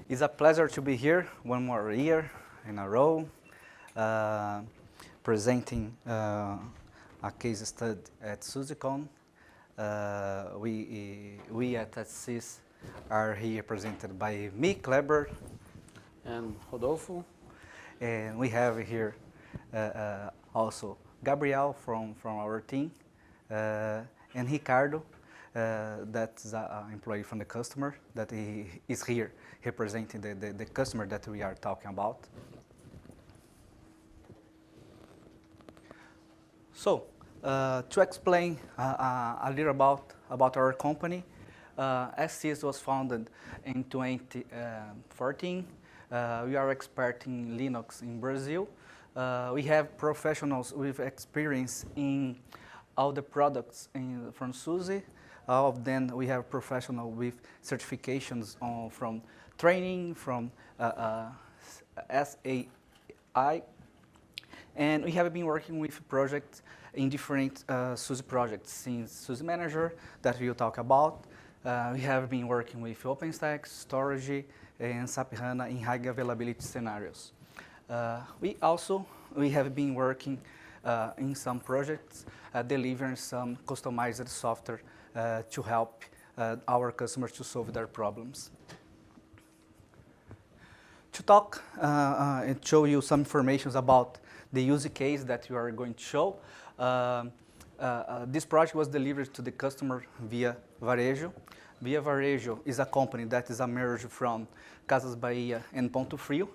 It's a pleasure to be here one more year in a row, presenting a case study at SUSECON. We at SSYS are here presented by me, Kleber, and Rodolfo. And we have here also Gabriel from our team, and Ricardo, that's an employee from the customer, that he is here representing the customer that we are talking about. So, to explain a little about our company, SSYS was founded in 2014. We are expert in Linux in Brazil. We have professionals with experience in all the products from SUSE. All of them, we have professionals with certifications from training, from SAI, and we have been working with projects in different SUSE projects, since SUSE Manager, that we'll talk about. We have been working with OpenStack, storage, and SAP HANA in high availability scenarios. We have been working in some projects, delivering some customized software to help our customers to solve their problems. To talk and show you some information about the use case that we are going to show, this project was delivered to the customer via Varejo. Via Varejo is a company that is a merge from Casas Bahia and Ponto Frio.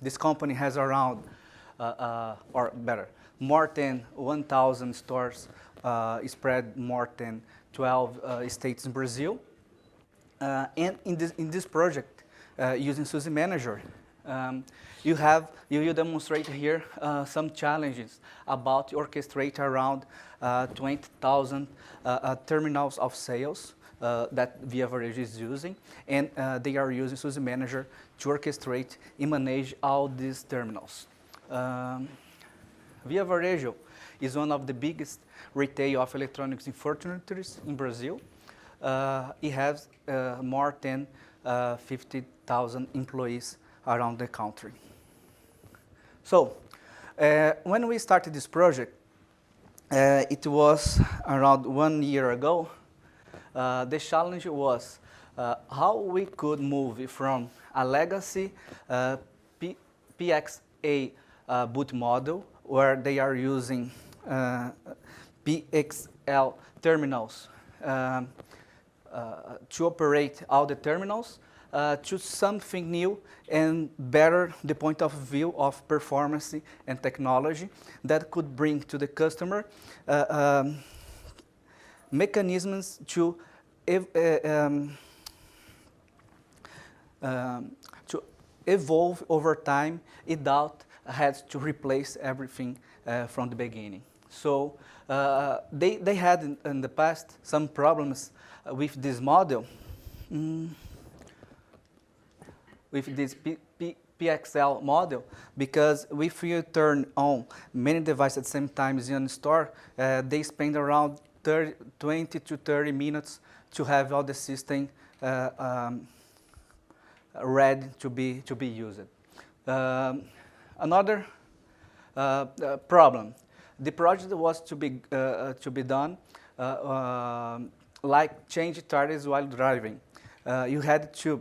This company has around, or better, more than 1,000 stores spread more than 12 states in Brazil. And in this project, using SUSE Manager, you will demonstrate here some challenges about orchestrate around 20,000 terminals of sales that Via Varejo is using, and they are using SUSE Manager to orchestrate and manage all these terminals. Via Varejo is one of the biggest retail of electronics and furniture in Brazil. It has more than 50,000 employees around the country. So, when we started this project, it was around 1 year ago. The challenge was how we could move from a legacy PXA boot model, where they are using PXL terminals to operate all the terminals, to something new and better the point of view of performance and technology that could bring to the customer mechanisms to evolve over time without had to replace everything from the beginning. So they had in the past some problems with this model, with this PXL model, because if you turn on many devices at the same time in a store, they spend around 20 to 30 minutes to have all the system ready to be used. Another problem, the project was to be done like change tires while driving. You had to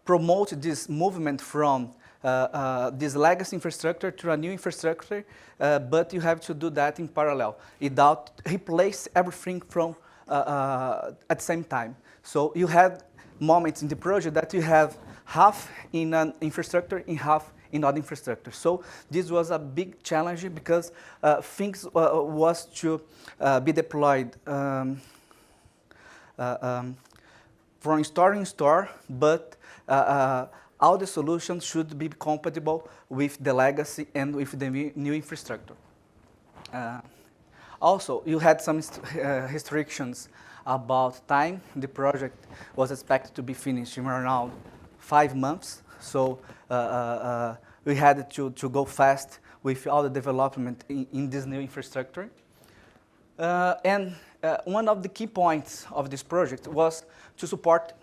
promote this movement from this legacy infrastructure to a new infrastructure, but you have to do that in parallel without replace everything from at the same time. So you had moments in the project that you have half in an infrastructure and half in other infrastructure. So this was a big challenge because things was to be deployed from store in store, but all the solutions should be compatible with the legacy and with the new infrastructure. Also, you had some restrictions about time. The project was expected to be finished in around 5 months, so we had to go fast with all the development in this new infrastructure. And one of the key points of this project was to support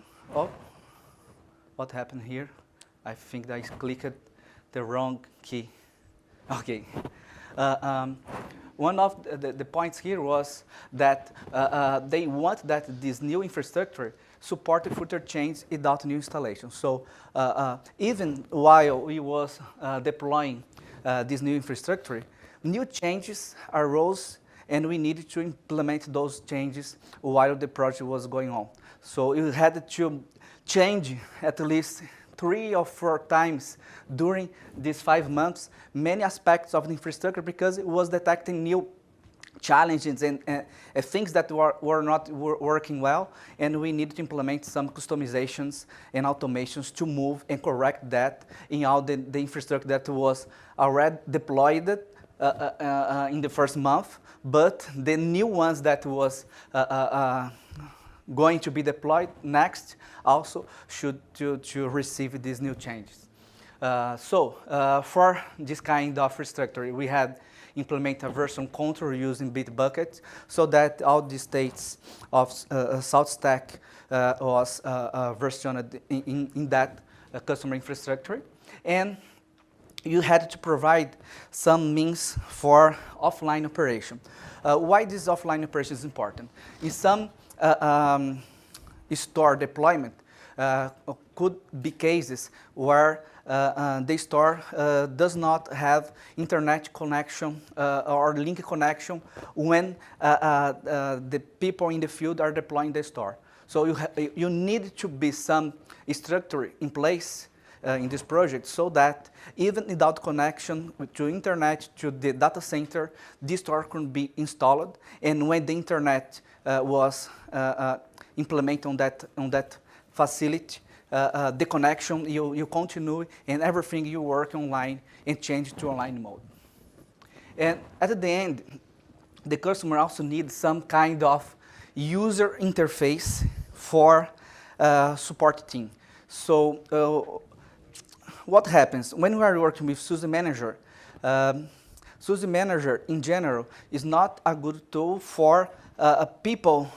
what happened here? I think that I clicked the wrong key. Okay. One of the points here was that they want that this new infrastructure support the footer change without new installation. So even while we was deploying this new infrastructure, new changes arose and we needed to implement those changes while the project was going on. So you had to change at least 3 or 4 times during these 5 months many aspects of the infrastructure because it was detecting new challenges and things that were not working well, and we needed to implement some customizations and automations to move and correct that in all the infrastructure that was already deployed in the first month, but the new ones that was going to be deployed next also should to receive these new changes. For this kind of infrastructure, we had implement a version control using Bitbucket so that all the states of Saltstack was versioned in that customer infrastructure. And you had to provide some means for offline operation. Why this offline operation is important? In some store deployment, could be cases where the store does not have internet connection or link connection when the people in the field are deploying the store. So you need to be some structure in place in this project so that even without connection to internet to the data center, this store can be installed. And when the internet was implemented on that facility, the connection, you continue and everything you work online and change to online mode. And at the end, the customer also needs some kind of user interface for support team. So what happens when we are working with SUSE Manager? SUSE Manager in general is not a good tool for people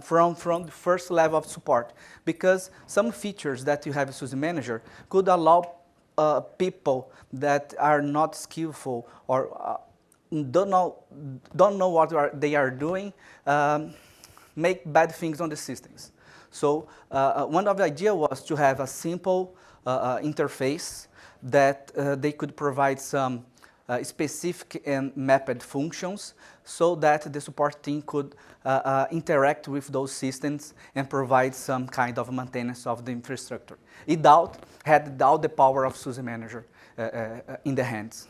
from the first level of support, because some features that you have in SUSE Manager could allow people that are not skillful or don't know what they are doing, make bad things on the systems. So one of the ideas was to have a simple interface that they could provide some specific and mapped functions so that the support team could interact with those systems and provide some kind of maintenance of the infrastructure without the power of SUSE Manager in the hands.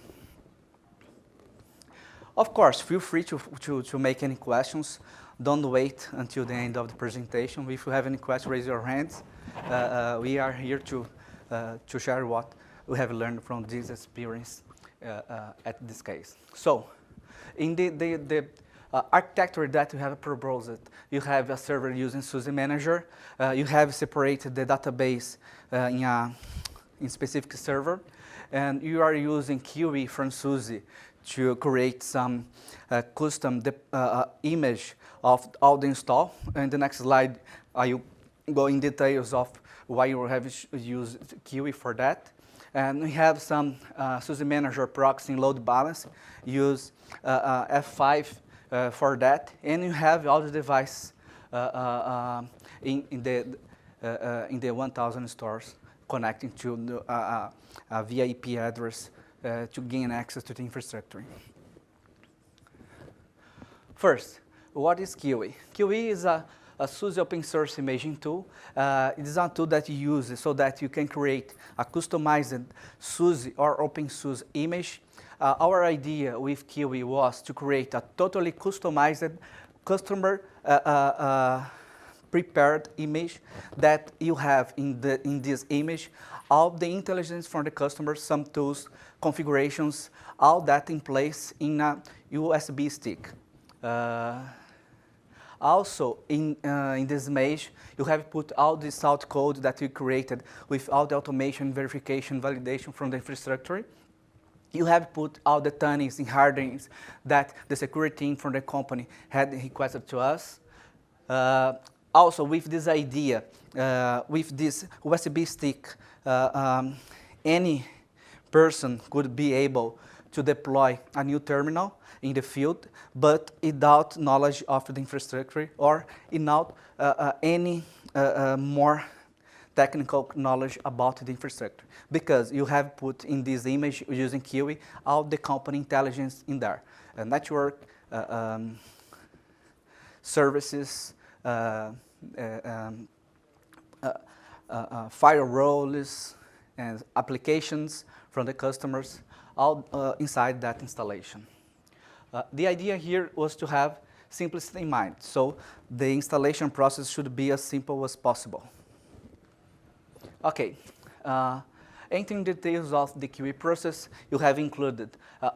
Of course, feel free to make any questions. Don't wait until the end of the presentation. If you have any questions, raise your hands. We are here to share what we have learned from this experience at this case. So, in the architecture that you have proposed, you have a server using SUSE Manager. You have separated the database in specific server, and you are using Kiwi from SUSE to create some custom image of all the install. In the next slide, I will go in details of why you have used Kiwi for that. And we have some SUSE Manager Proxy load balance, use F5 for that. And you have all the devices in the 1,000 stores connecting to via IP address to gain access to the infrastructure. First, what is Kiwi? Kiwi is a SUSE open source imaging tool. It is a tool that you use so that you can create a customized SUSE or open SUSE image. Our idea with Kiwi was to create a totally customized customer prepared image that you have in this image all the intelligence from the customer, some tools, configurations, all that in place in a USB stick. Also, in this image, you have put all the salt code that you created with all the automation, verification, validation from the infrastructure. You have put all the tunings and hardenings that the security team from the company had requested to us. also with this idea, with this USB stick, any person could be able to deploy a new terminal in the field, but without knowledge of the infrastructure or without any more technical knowledge about the infrastructure, because you have put in this image using Kiwi all the company intelligence in there, network, services, firewalls, and applications from the customers, all inside that installation. The idea here was to have simplicity in mind, so the installation process should be as simple as possible. Okay, entering details of the Kiwi process, you have included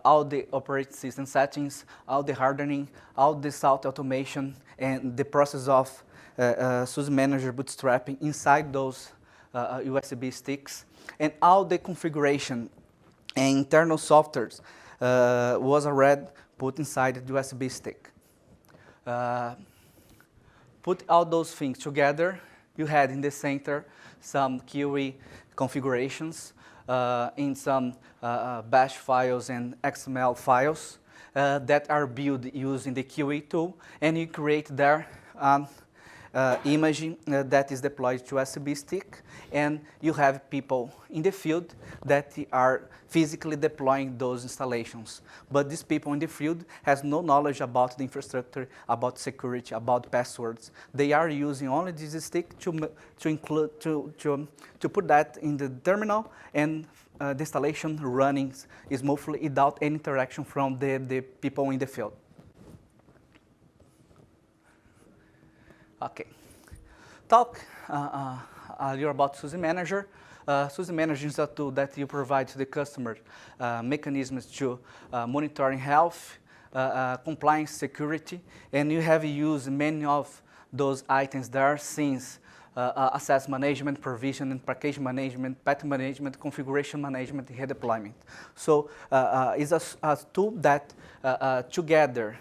all the operating system settings, all the hardening, all the salt automation, and the process of SUSE Manager bootstrapping inside those USB sticks, and all the configuration and internal softwares was already put inside the USB stick. Put all those things together, you had in the center some Kiwi configurations in some bash files and XML files that are built using the Kiwi tool, and you create there image that is deployed to USB stick, and you have people in the field that are physically deploying those installations. But these people in the field has no knowledge about the infrastructure, about security, about passwords. They are using only this stick to put that in the terminal, and the installation running smoothly without any interaction from the people in the field. Okay, talk a little about SUSE Manager. SUSE Manager is a tool that you provide to the customer mechanisms to monitoring health, compliance, security, and you have used many of those items there since access management, provision and package management, path management, configuration management, and redeployment. So it's a tool that together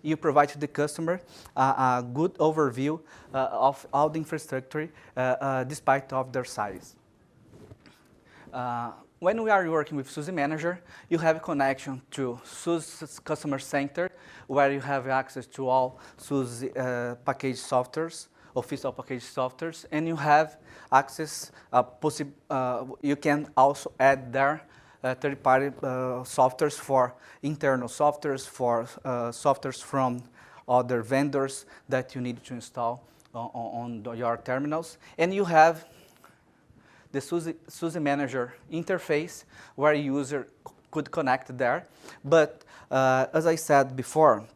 you provide to the customer a good overview of all the infrastructure despite of their size. When we are working with SUSE Manager, you have a connection to SUSE Customer Center, where you have access to all SUSE package softwares, official package softwares, and you have access, you can also add there third-party softwares for internal softwares, for softwares from other vendors that you need to install on your terminals. And you have the SUSE Manager interface where a user could connect there. But as I said before,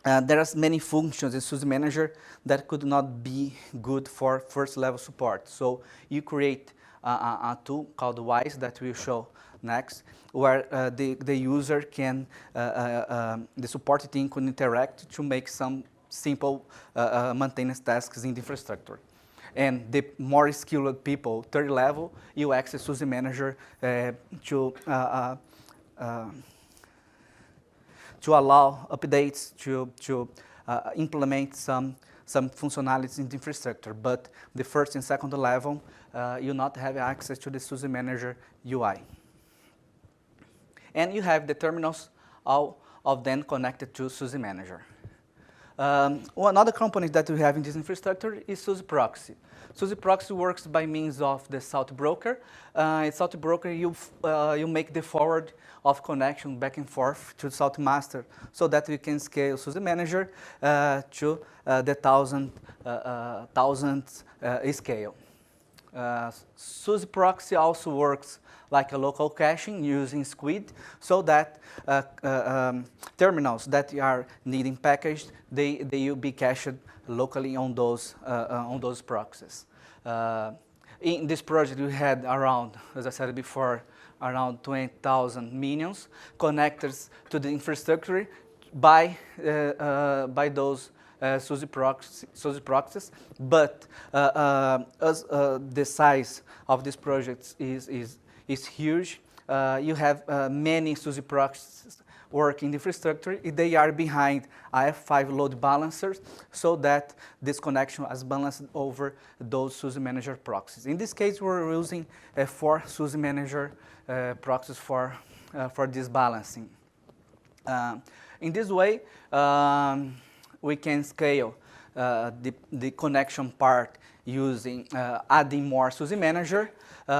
there are many functions in SUSE Manager that could not be good for first-level support. So you create a tool called WISE that we'll show next, where the user can, the support team can interact to make some simple maintenance tasks in the infrastructure. And the more skilled people, third level, you access SUSE Manager to allow updates, to implement some functionalities in the infrastructure. But the first and second level, you not have access to the SUSE Manager UI. And you have the terminals, all of them connected to SUSE Manager. One other component that we have in this infrastructure is SUSE Proxy. SUSE Proxy works by means of the Salt Broker. In Salt Broker, you make the forward of connection back and forth to Salt Master, so that we can scale SUSE Manager to the thousandth scale. SUSE Proxy also works like a local caching using Squid, so that terminals that are needing packaged, they will be cached locally on those proxies. In this project, we had around, as I said before, around 20,000 minions connectors to the infrastructure by those SUSE proxies, but as the size of this project is huge, you have many SUSE proxies work in the infrastructure, they are behind F5 load balancers so that this connection is balanced over those SUSE Manager proxies. In this case, we're using 4 SUSE Manager proxies for this balancing. In this way, we can scale the connection part using adding more SUSE Manager.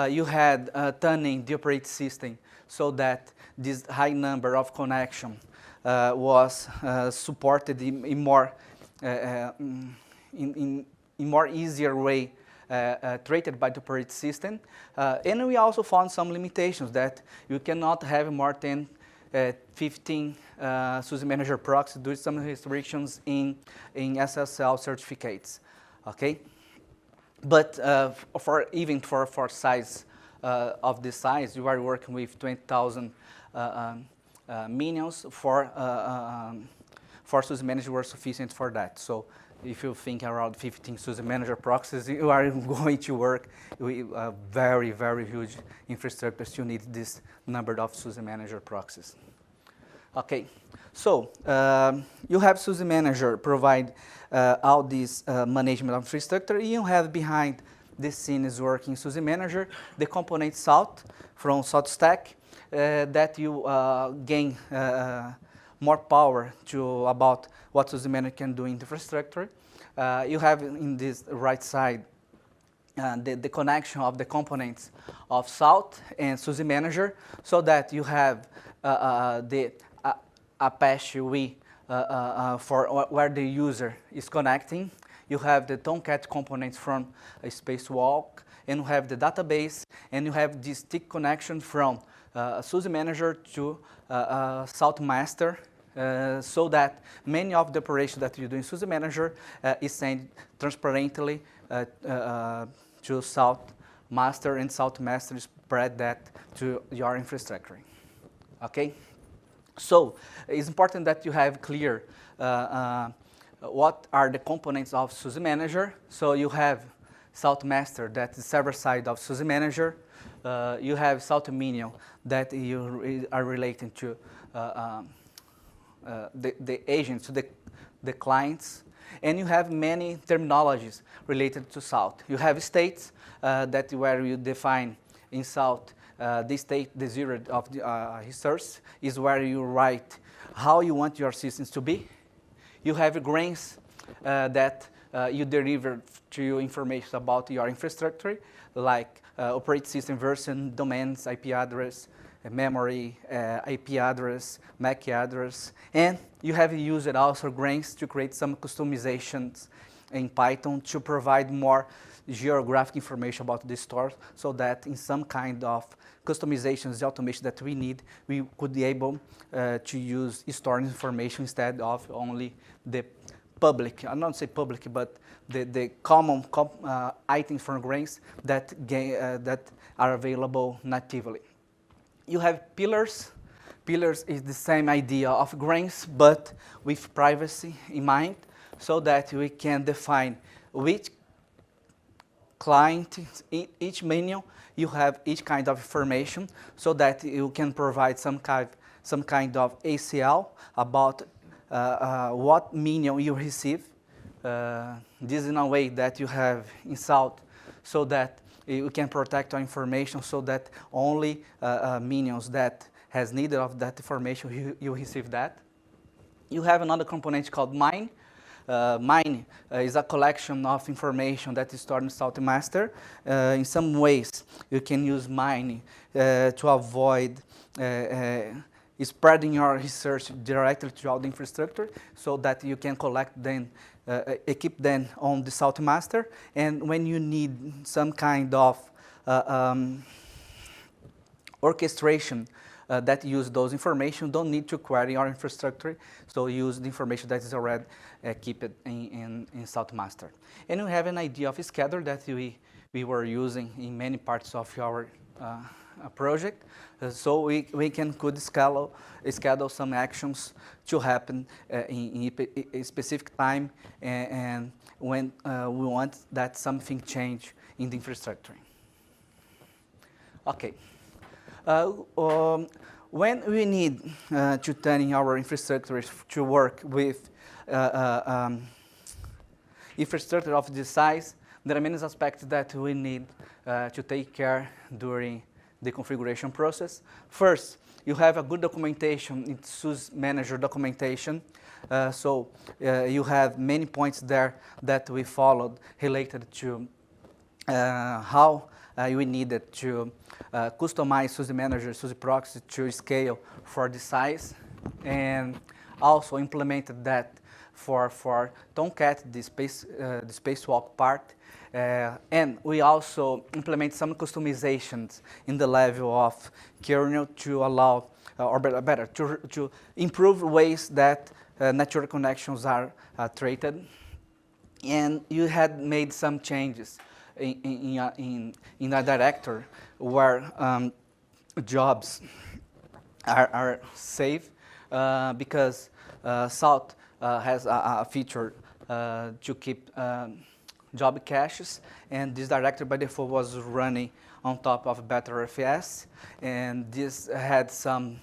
You had tuning the operating system so that this high number of connection was supported in more easier way treated by the operating system. And we also found some limitations that you cannot have more than 15 SUSE Manager proxies due to some restrictions in SSL certificates. Okay, but even for size of this size, you are working with 20,000 minions. For SUSE Manager were sufficient for that. So if you think around 15 SUSE Manager proxies, you are going to work with very, very huge infrastructures. You need this number of SUSE Manager proxies. Okay, so you have SUSE Manager provide all this management of infrastructure. You have behind the scenes working SUSE Manager, the component Salt from Saltstack that you gain more power to about what SUSE Manager can do in the infrastructure. You have in this right side the connection of the components of Salt and SUSE Manager so that you have the Apache UI for where the user is connecting. You have the Tomcat components from a Spacewalk, and you have the database, and you have this stick connection from SUSE Manager to Salt Master, so that many of the operations that you do in SUSE Manager is sent transparently to Salt Master, and Salt Master spread that to your infrastructure. Okay? So it's important that you have clear what are the components of SUSE Manager. So you have Salt Master, that's the server side of SUSE Manager. You have Salt Minion, that you are related to the agents, to the clients. And you have many terminologies related to Salt. You have states that where you define in Salt the state, the zero of the resource is where you write how you want your systems to be. You have grains that you deliver to you information about your infrastructure, like operating system version, domains, IP address, memory, IP address, MAC address, and you have used also grains to create some customizations in Python to provide more geographic information about the store, so that in some kind of customizations, the automation that we need, we could be able to use stored information instead of only the public, I don't say public, but the common items from grains that are available natively. You have pillars. Pillars is the same idea of grains, but with privacy in mind, so that we can define which client, each menu, you have each kind of information, so that you can provide some kind of ACL about what minion you receive. This is in a way that you have in Salt, so that you can protect your information, so that only minions that has needed of that information, you receive that. You have another component called mine. Mine is a collection of information that is stored in Salt Master. In some ways, you can use mine to avoid spreading your research directly throughout the infrastructure, so that you can collect them, equip them on the Salt Master, and when you need some kind of orchestration that use those information, don't need to query your infrastructure, so use the information that is already kept in Salt Master. And we have an idea of a scheduler that we were using in many parts of our project, so we could schedule some actions to happen in a specific time, and when we want that something change in the infrastructure. Okay. When we need to turn our infrastructure to work with infrastructure of this size, there are many aspects that we need to take care during the configuration process. First, you have a good documentation in SUSE Manager documentation. You have many points there that we followed related to how we needed to customize SUSE Manager, SUSE Proxy to scale for the size, and also implemented that for Tomcat, the spacewalk part. And we also implement some customizations in the level of kernel to allow, or better, to improve ways that network connections are treated. And you had made some changes in a directory where jobs are saved because Salt has a feature to keep job caches, and this directory by default was running on top of BetterFS, and this had some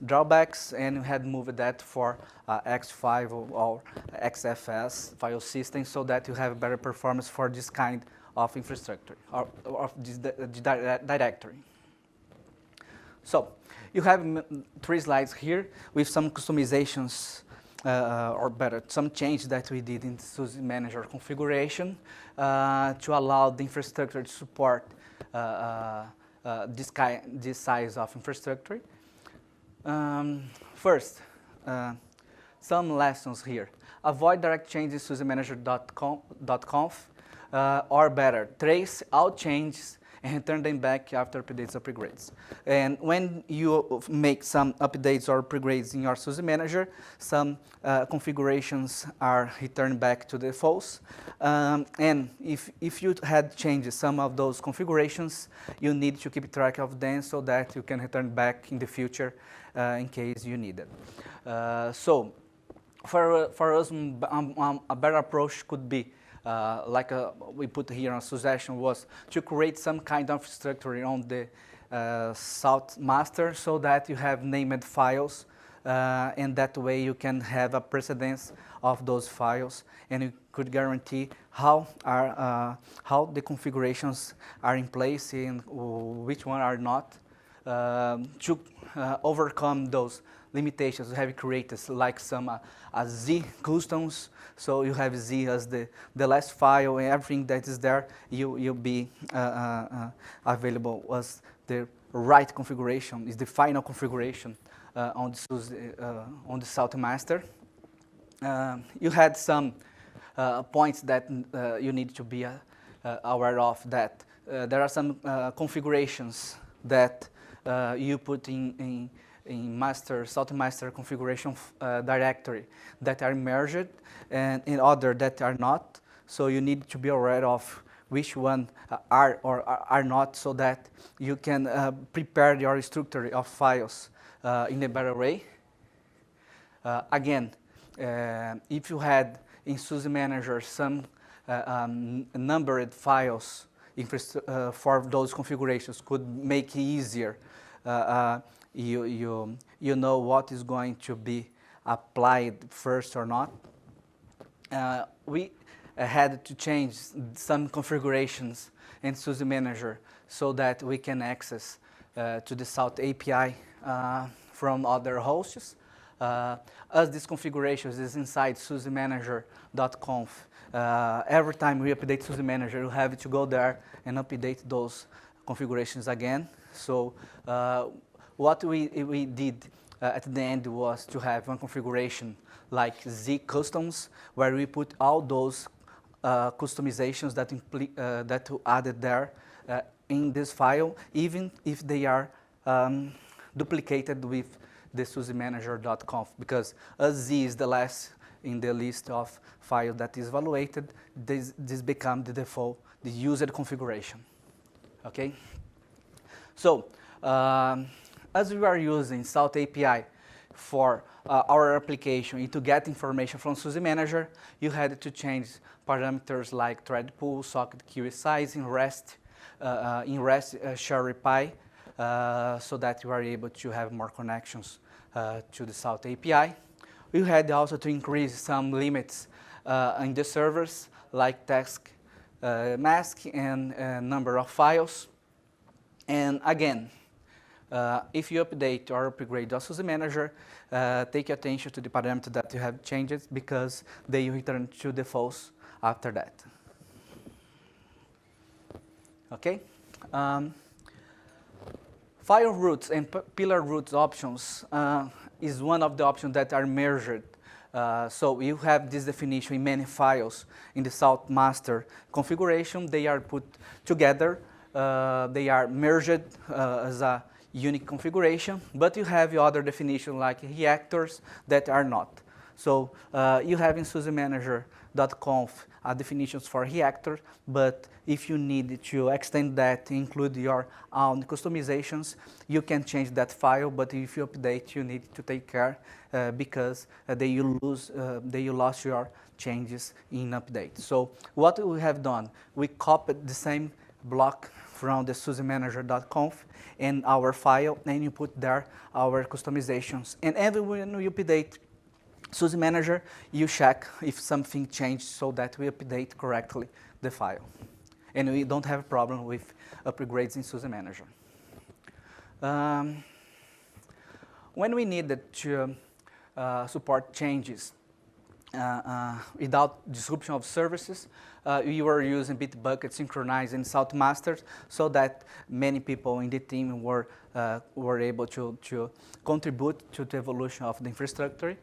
drawbacks, and we had moved that for X5 or XFS file system so that you have better performance for this kind of infrastructure or of this directory. So you have 3 slides here with some customizations or better, some change that we did in the SUSE Manager configuration to allow the infrastructure to support this size of infrastructure. First, some lessons here. Avoid direct changes to SUSEManager.conf, or better, trace all changes and return them back after updates or upgrades. And when you make some updates or upgrades in your SUSE Manager, some configurations are returned back to defaults. And if you had changed some of those configurations, you need to keep track of them so that you can return back in the future in case you need it. So for us, a better approach could be like we put here on Suggestion was to create some kind of structure on the Salt master so that you have named files, and that way you can have a precedence of those files, and you could guarantee how the configurations are in place and which one are not, to overcome those limitations we have created, like some Z customs. So you have Z as the last file, and everything that is there, you'll be available as the right configuration, is the final configuration on the Salt master. You had some points that you need to be aware of, that there are some configurations that you put in Salt master configuration directory that are merged, and in other that are not. So you need to be aware of which one are or are not, so that you can prepare your structure of files in a better way. Again, if you had in SUSE Manager some numbered files for those configurations, could make it easier. You know what is going to be applied first or not. We had to change some configurations in SUSE Manager so that we can access to the Salt API from other hosts. As this configuration is inside SUSEManager.conf, every time we update SUSE Manager, you have to go there and update those configurations again. So what we did at the end was to have one configuration like Z customs, where we put all those customizations that added there in this file, even if they are duplicated with the SUSEManager.conf, because as Z is the last in the list of files that is evaluated, this becomes the default, the used configuration. Okay? So, as we are using Salt API for our application and to get information from SUSE Manager, you had to change parameters like thread pool, socket queue size in REST, share reply, so that you are able to have more connections to the Salt API. We had also to increase some limits in the servers, like task mask and number of files. And again, if you update or upgrade your SUSE Manager, take attention to the parameter that you have changed, because they return to the false after that. Okay? File roots and pillar roots options is one of the options that are merged. So you have this definition in many files in the Salt master configuration. They are put together. They are merged as a unique configuration, but you have other definitions like reactors that are not. So you have in SUSEManager.conf definitions for reactor, but if you need to extend that to include your own customizations, you can change that file, but if you update, you need to take care because you lost your changes in update. So what we have done, we copied the same block from the SUSEManager.conf in our file, and you put there our customizations. And every when you update SUSE Manager, you check if something changed so that we update correctly the file. And we don't have a problem with upgrades in SUSE Manager. When we needed to support changes without disruption of services, we were using Bitbucket synchronized and Salt masters, so that many people in the team were able to contribute to the evolution of the infrastructure.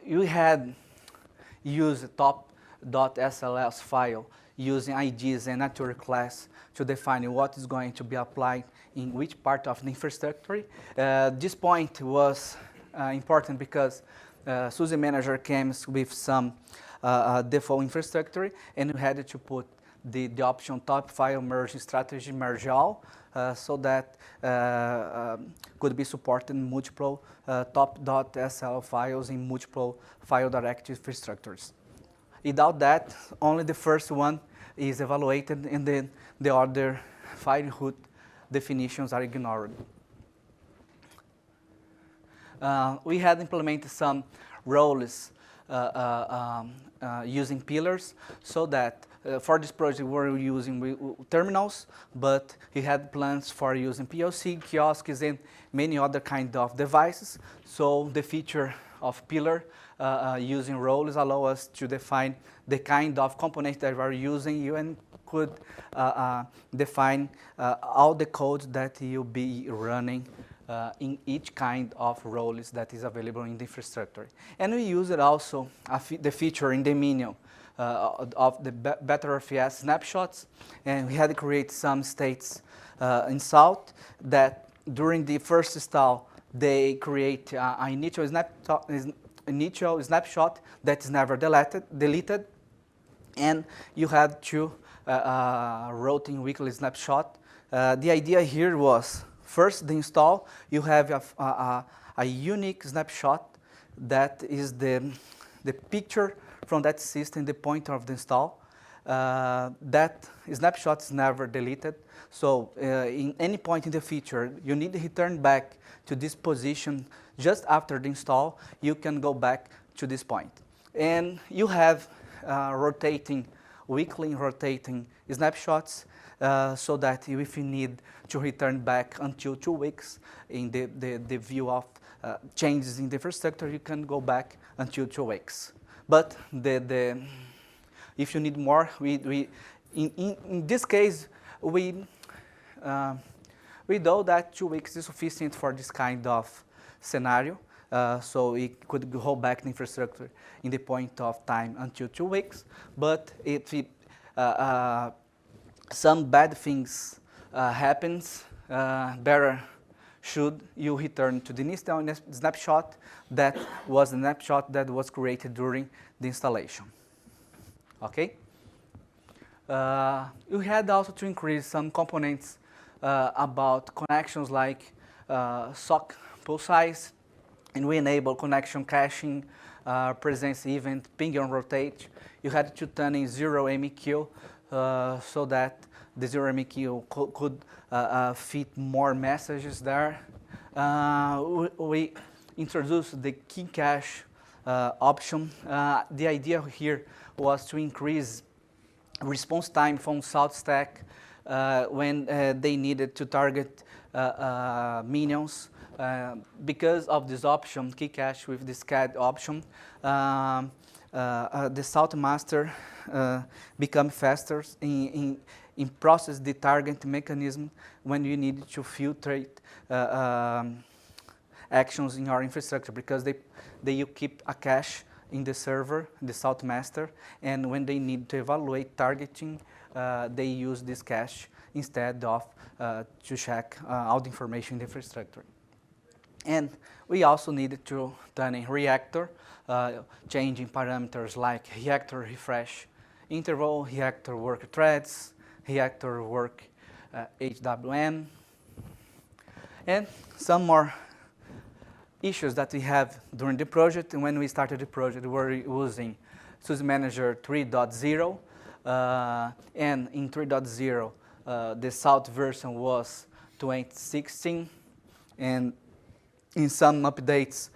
You had used a top.sls file using IDs and natural class to define what is going to be applied in which part of the infrastructure. This point was important because SUSE Manager came with some default infrastructure, and we had to put the option top file merge strategy merge all, so that could be supported in multiple top.sl files in multiple file directory infrastructures. Without that, only the first one is evaluated, and then the other file root definitions are ignored. We had implemented some roles using pillars, so that for this project we were using terminals, but we had plans for using PLC, kiosks, and many other kind of devices. So the feature of pillar using roles allow us to define the kind of components that we are using. You could define all the code that you'll be running in each kind of roles that is available in the infrastructure. And we used also the feature in the Minion of the BetterFS snapshots, and we had to create some states in Salt that during the first install, they create an initial snapshot that is never deleted, and you had to routine weekly snapshot. The idea here was, first, the install, you have a unique snapshot that is the picture from that system, the pointer of the install. That snapshot is never deleted. So in any point in the feature, you need to return back to this position just after the install. You can go back to this point. And you have weekly rotating snapshots, so that if you need to return back until 2 weeks in the view of changes in the infrastructure, you can go back until 2 weeks. But if you need more, in this case, we know that 2 weeks is sufficient for this kind of scenario. So we could go back the infrastructure in the point of time until 2 weeks. But if some bad things happens, better should you return to the initial snapshot that was the snapshot that was created during the installation. Okay? You had also to increase some components about connections like SOC pool size, and we enable connection caching, presence event, ping and rotate. You had to turn in 0 MEQ so that the zero key could fit more messages there. We introduced the key cache option. The idea here was to increase response time from Saltstack when they needed to target minions. Because of this option, key cache with this CAD option, the Salt Master become faster in process the target mechanism when you need to filtrate actions in your infrastructure, because you keep a cache in the server, the Salt Master, and when they need to evaluate targeting, they use this cache instead of to check all the information in the infrastructure. And we also needed to turn in reactor, changing parameters like reactor refresh interval, reactor work threads, reactor work HWM, and some more issues that we have during the project. And when we started the project, we were using SUSE Manager 3.0, and in 3.0, the Salt version was 2016, and in some updates,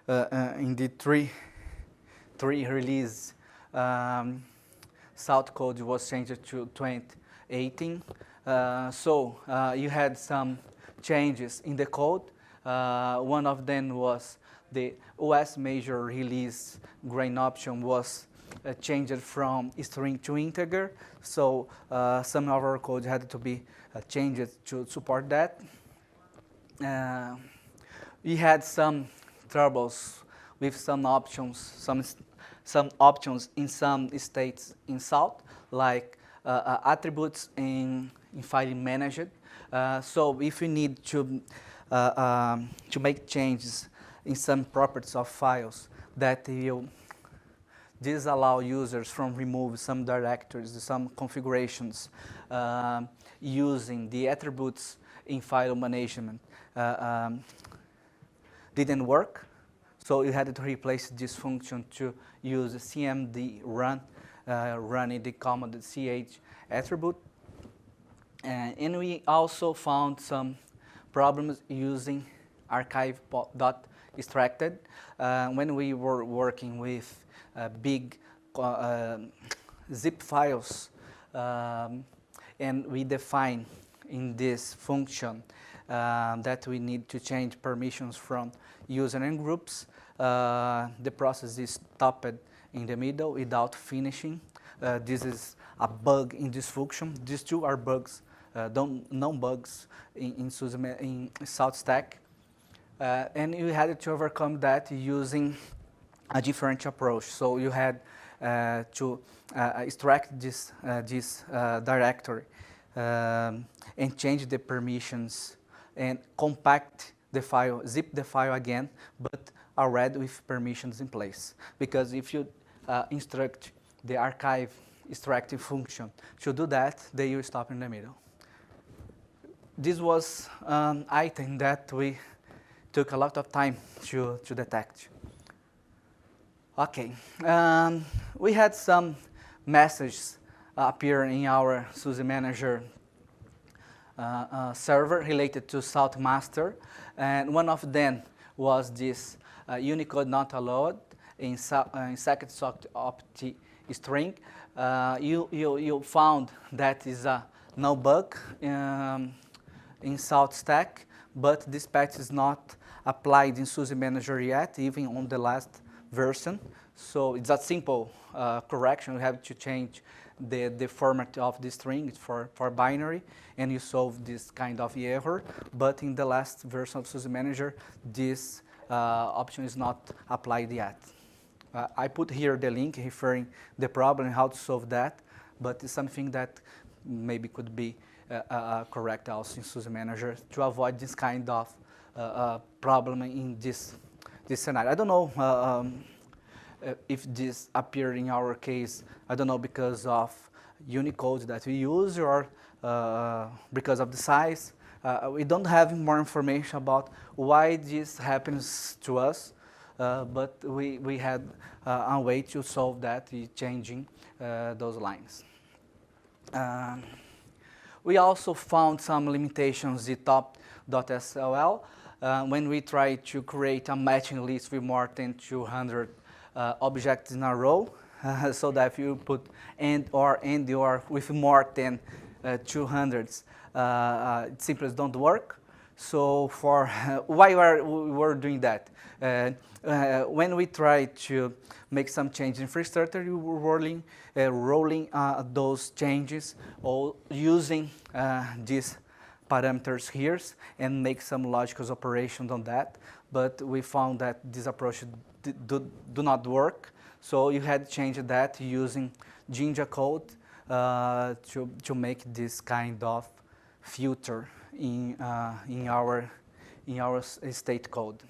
in the 3 release, Salt code was changed to 2018. So you had some changes in the code. One of them was the OS major release grain option was changed from string to integer. So some of our code had to be changed to support that. We had some troubles with some options, some options in some states in Salt, like attributes in file managed. So if we need to make changes in some properties of files that will disallow users from remove some directories, some configurations using the attributes in file management, didn't work. So you had to replace this function to use cmd run, running the command ch attribute. And we also found some problems using archive.extracted when we were working with big zip files, and we define in this function that we need to change permissions from user and groups. The process is stopped in the middle without finishing. This is a bug in this function. These two are bugs, known bugs in Saltstack. And you had to overcome that using a different approach. So you had to extract this directory and change the permissions and compact the file, zip the file again, but already with permissions in place. Because if you instruct the archive extracting function to do that, they will stop in the middle. This was an item that we took a lot of time to detect. Okay, we had some messages appear in our SUSE Manager server related to Salt Master, and one of them was this Unicode not allowed in second socket opt string. You found that is a no bug in Saltstack, but this patch is not applied in SUSE Manager yet, even on the last version. So it's a simple correction. You have to change the format of the string for binary, and you solve this kind of error. But in the last version of SUSE Manager, this option is not applied yet. I put here the link referring the problem and how to solve that, but it's something that maybe could be correct also in SUSE Manager to avoid this kind of problem in this scenario. I don't know if this appeared in our case, I don't know, because of Unicode that we use or because of the size. We don't have more information about why this happens to us, but we had a way to solve that, changing those lines. We also found some limitations in top.swl when we try to create a matching list with more than 200 objects in a row. So that if you put and or with more than 200, it simply don't work. So for why we were doing that? When we try to make some change in infrastructure, we were rolling those changes or using these parameters here and make some logical operations on that. But we found that this approach do not work. So you had to change that using Jinja code to make this kind of filter in our state code.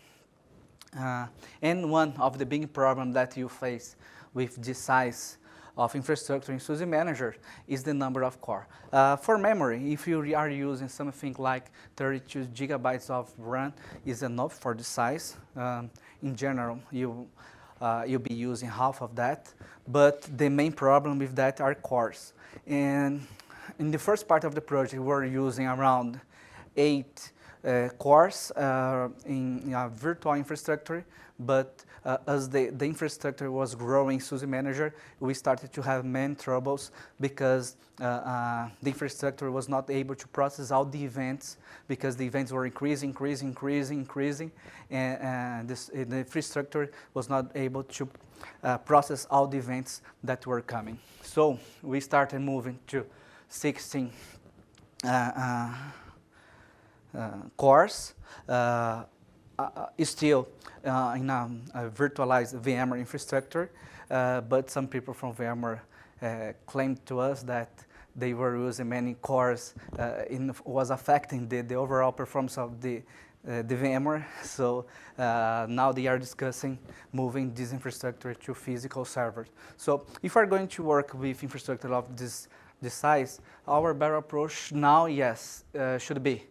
And one of the big problems that you face with this size of infrastructure in SUSE Manager is the number of core. For memory, if you are using something like 32 gigabytes of RAM is enough for the size. In general, you'll be using half of that, but the main problem with that are cores. And in the first part of the project, we're using around 8 cores in a virtual infrastructure, but as the infrastructure was growing SUSE Manager, we started to have many troubles because the infrastructure was not able to process all the events because the events were increasing, and the infrastructure was not able to process all the events that were coming. So we started moving to 16 cores, still in a virtualized VMware infrastructure, but some people from VMware claimed to us that they were using many cores was affecting the overall performance of the VMware. So now they are discussing moving this infrastructure to physical servers. So if we're going to work with infrastructure of this size, our better approach now, yes, should be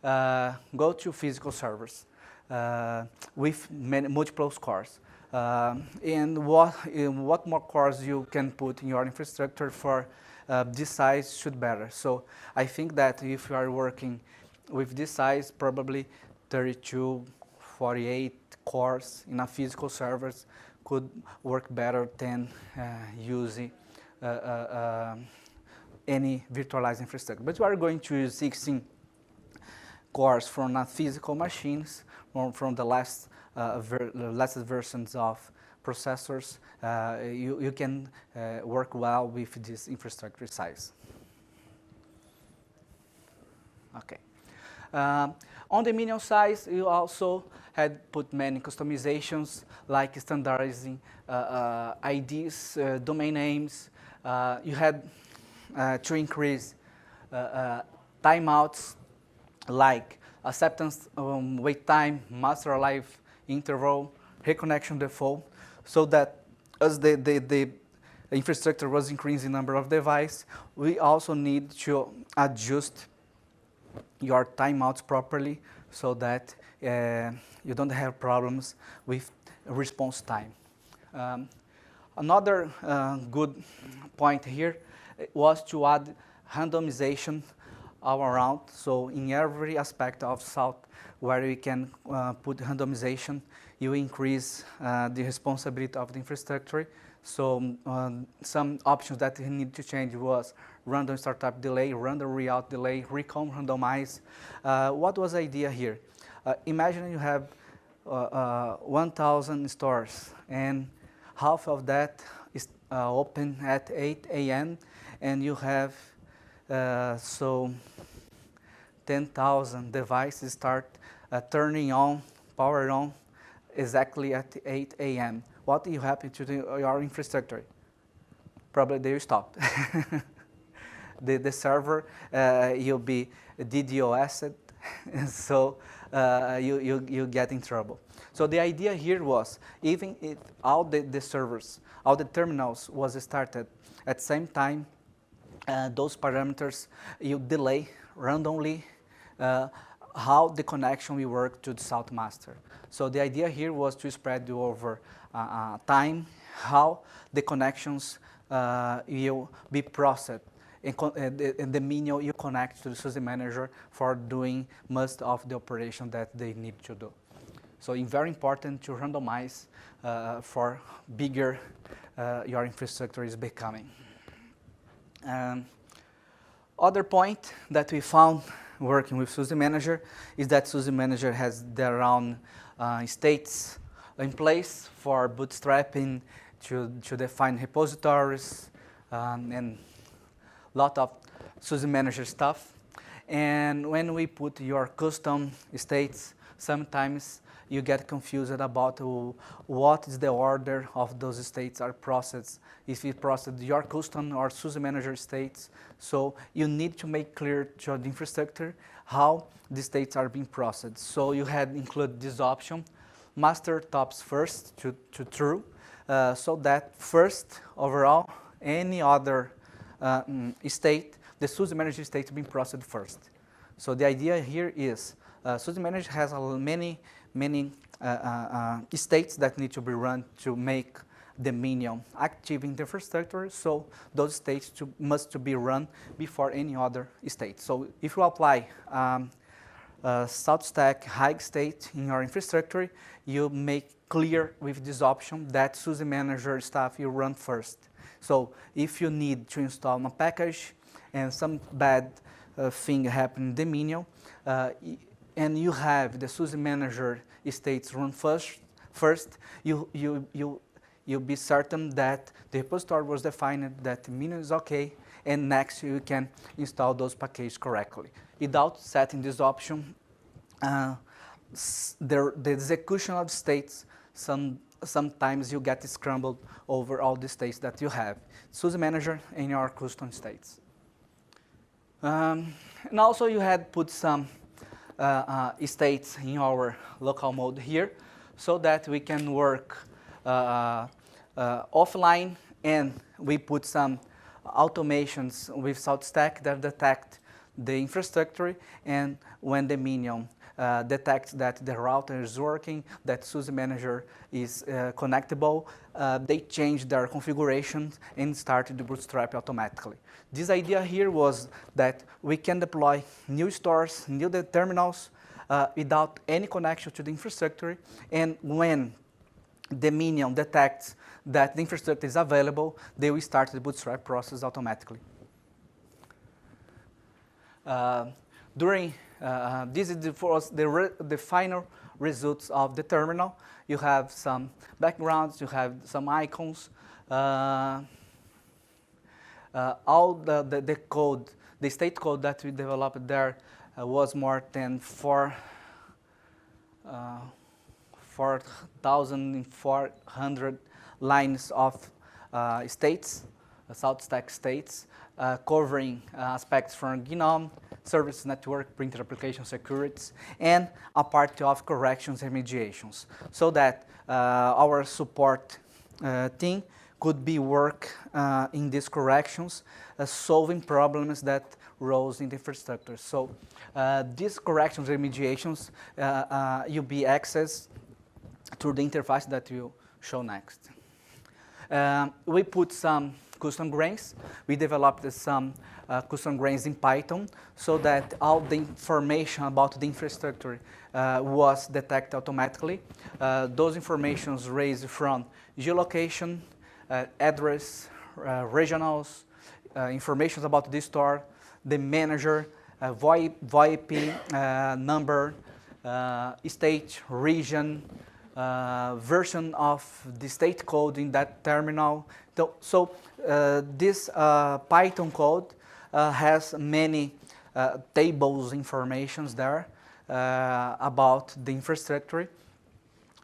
go to physical servers with multiple cores. And what more cores you can put in your infrastructure for this size should better. So I think that if you are working with this size, probably 32, 48 cores in a physical servers could work better than using any virtualized infrastructure. But we are going to use 16 cores from not physical machines, or from the latest versions of processors. You can work well with this infrastructure size. Okay. On the Minion size, you also had put many customizations, like standardizing IDs, domain names. You had to increase timeouts, like acceptance wait time, master alive interval, reconnection default, so that as the infrastructure was increasing number of devices, we also need to adjust your timeouts properly so that you don't have problems with response time. Another good point here was to add randomization all around. So in every aspect of Salt where we can put randomization, you increase the responsibility of the infrastructure. So some options that we need to change was random startup delay, random reroute delay, recon randomize. What was the idea here? Imagine you have 1,000 stores and half of that is open at 8 a.m. and you have so 10,000 devices start turning on, power on, exactly at 8 a.m. What will happen to your infrastructure? Probably they will stop. The server, you'll be DDoSed, so you get in trouble. So the idea here was, even if all the servers, all the terminals was started at the same time, those parameters you delay randomly how the connection will work to the Salt master. So the idea here was to spread over time how the connections will be processed and the Minion you connect to the SUSE Manager for doing most of the operation that they need to do. So it's very important to randomize for bigger your infrastructure is becoming. Other point that we found working with SUSE Manager is that SUSE Manager has their own states in place for bootstrapping, to define repositories, and lot of SUSE Manager stuff. And when we put your custom states, sometimes you get confused about what is the order of those states are processed, if you process your custom or SUSE Manager states. So you need to make clear to the infrastructure how the states are being processed. So you had included this option, master tops first to true, so that first overall any other state, the SUSE Manager state being processed first. So the idea here is SUSE Manager has many states that need to be run to make the Minion active in the infrastructure. So those states must be run before any other state. So if you apply Saltstack high state in your infrastructure, you make clear with this option that SUSE Manager stuff you run first. So if you need to install a package and some bad thing happen in the Minion, and you have the SUSE Manager states run first, you'll be certain that the repository was defined, that the Minion is okay, and next you can install those packages correctly. Without setting this option, the execution of states, sometimes you get scrambled over all the states that you have. SUSE Manager and your custom states. And also you had put some states in our local mode here so that we can work offline, and we put some automations with Saltstack that detect the infrastructure, and when the Minion detects that the router is working, that SUSE Manager is connectable, they change their configurations and start the bootstrap automatically. This idea here was that we can deploy new stores, new terminals without any connection to the infrastructure, and when the Minion detects that the infrastructure is available, they will start the bootstrap process automatically. This is the final results of the terminal. You have some backgrounds, you have some icons. All the code, the state code that we developed there was more than 4,400 lines of states, Saltstack states, covering aspects from GNOME, service network, printer application securities, and a part of corrections and remediations, so that our support team could be work in these corrections, solving problems that rose in the infrastructure. So these corrections and remediations will be accessed through the interface that we'll show next. We put some custom grains. We developed some custom grains in Python so that all the information about the infrastructure was detected automatically. Those informations raised from geolocation, address, regionals, information about the store, the manager, VoIP number, state, region, version of the state code in that terminal. So this Python code has many tables informations there about the infrastructure.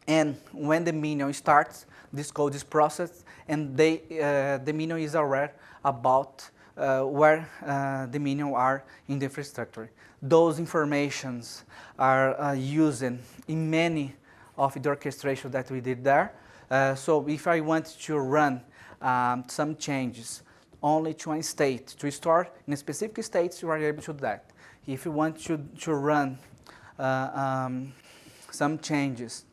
And when the Minion starts, this code is processed, and the Minion is aware about where the Minion are in the infrastructure. Those informations are used in many of the orchestration that we did there. So if I want to run some changes only to one state, to store in a specific state, you are able to do that. If you want to run some changes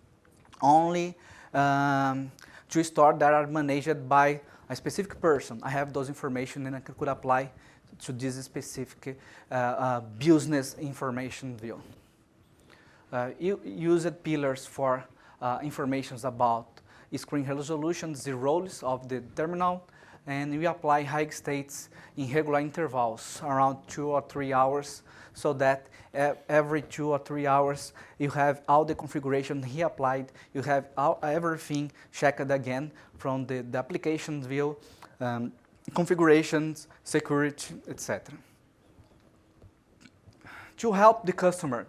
only to store that are managed by a specific person, I have those information and I could apply to this specific business information view. You used pillars for information about screen resolution, the roles of the terminal, and we apply high states in regular intervals, around 2 or 3 hours, so that every 2 or 3 hours you have all the configuration reapplied, you have everything checked again from the application view, configurations, security, etc. To help the customer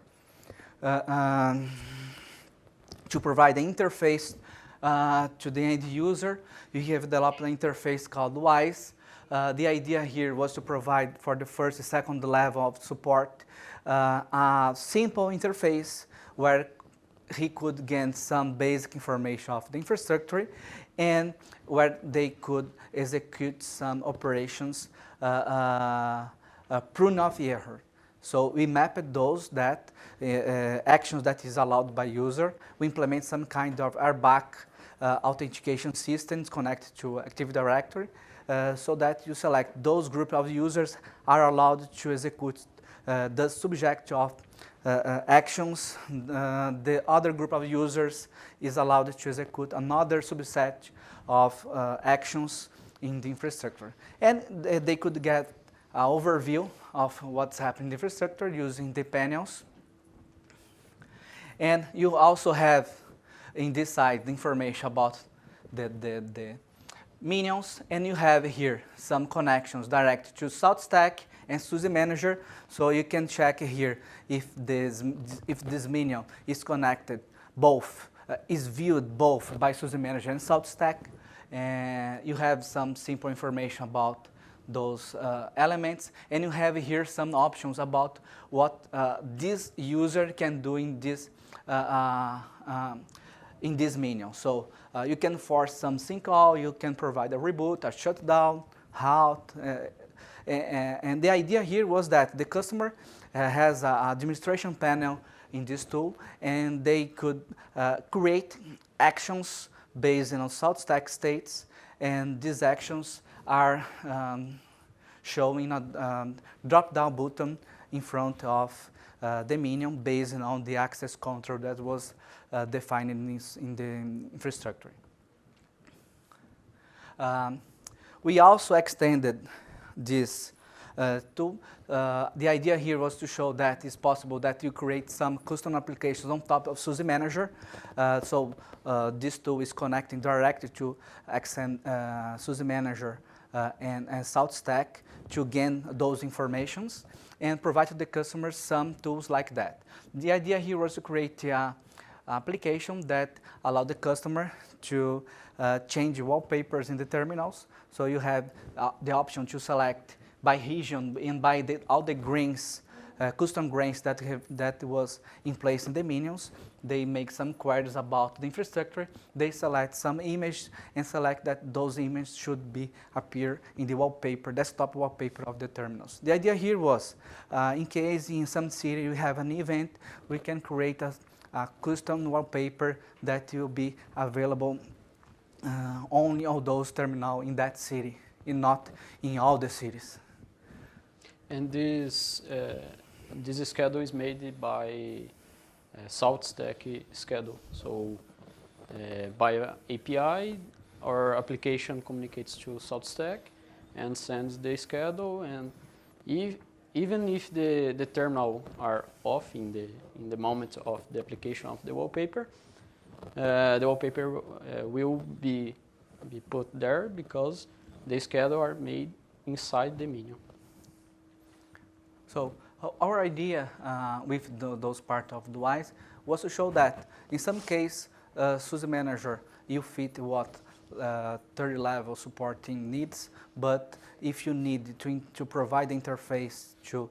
to provide an interface to the end user, we have developed an interface called WISE. The idea here was to provide for the first and second level of support a simple interface where he could gain some basic information of the infrastructure and where they could execute some operations prone of error. So we mapped those that actions that is allowed by user. We implement some kind of airbag authentication systems connected to Active Directory so that you select those group of users are allowed to execute the subject of actions. The other group of users is allowed to execute another subset of actions in the infrastructure. And they could get an overview of what's happening in the infrastructure using the panels. And you also have in this side the information about the minions, and you have here some connections direct to Saltstack and SUSE Manager, so you can check here if this minion is connected both, is viewed both by SUSE Manager and Saltstack, and you have some simple information about those elements, and you have here some options about what this user can do in this minion. So you can force some sync call, you can provide a reboot, a shutdown, halt, and the idea here was that the customer has an administration panel in this tool, and they could create actions based on Saltstack states, and these actions are showing a drop-down button in front of the minion based on the access control that was defined in the infrastructure. We also extended this tool. The idea here was to show that it's possible that you create some custom applications on top of SUSE Manager. This tool is connecting directly to SUSE Manager and Saltstack to gain those informations and provide to the customers some tools like that. The idea here was to create an application that allowed the customer to change wallpapers in the terminals. So you have the option to select by region and by all the grains, custom grains that was in place in the minions. They make some queries about the infrastructure. They select some image and select that those images should appear in the wallpaper, desktop wallpaper of the terminals. The idea here was, in case in some city you have an event, we can create a custom wallpaper that will be available only on those terminals in that city, and not in all the cities. And this schedule is made by Saltstack schedule. So by API, our application communicates to Saltstack and sends the schedule. And even if the terminal are off in the moment of the application of the wallpaper will be put there because the schedule are made inside the minion. So our idea with those part of the WISE was to show that in some case SUSE Manager you fit what third level supporting needs, but if you need to provide interface to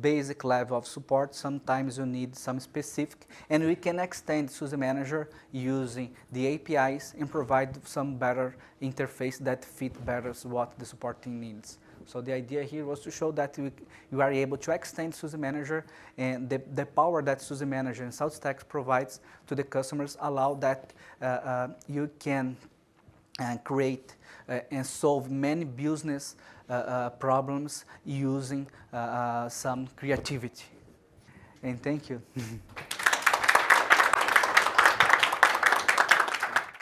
basic level of support, sometimes you need some specific, and we can extend SUSE Manager using the APIs and provide some better interface that fit better what the supporting needs. So the idea here was to show that you are able to extend SUSE Manager, and the power that SUSE Manager and Saltstack provides to the customers allow that you can and create and solve many business problems using some creativity. And thank you.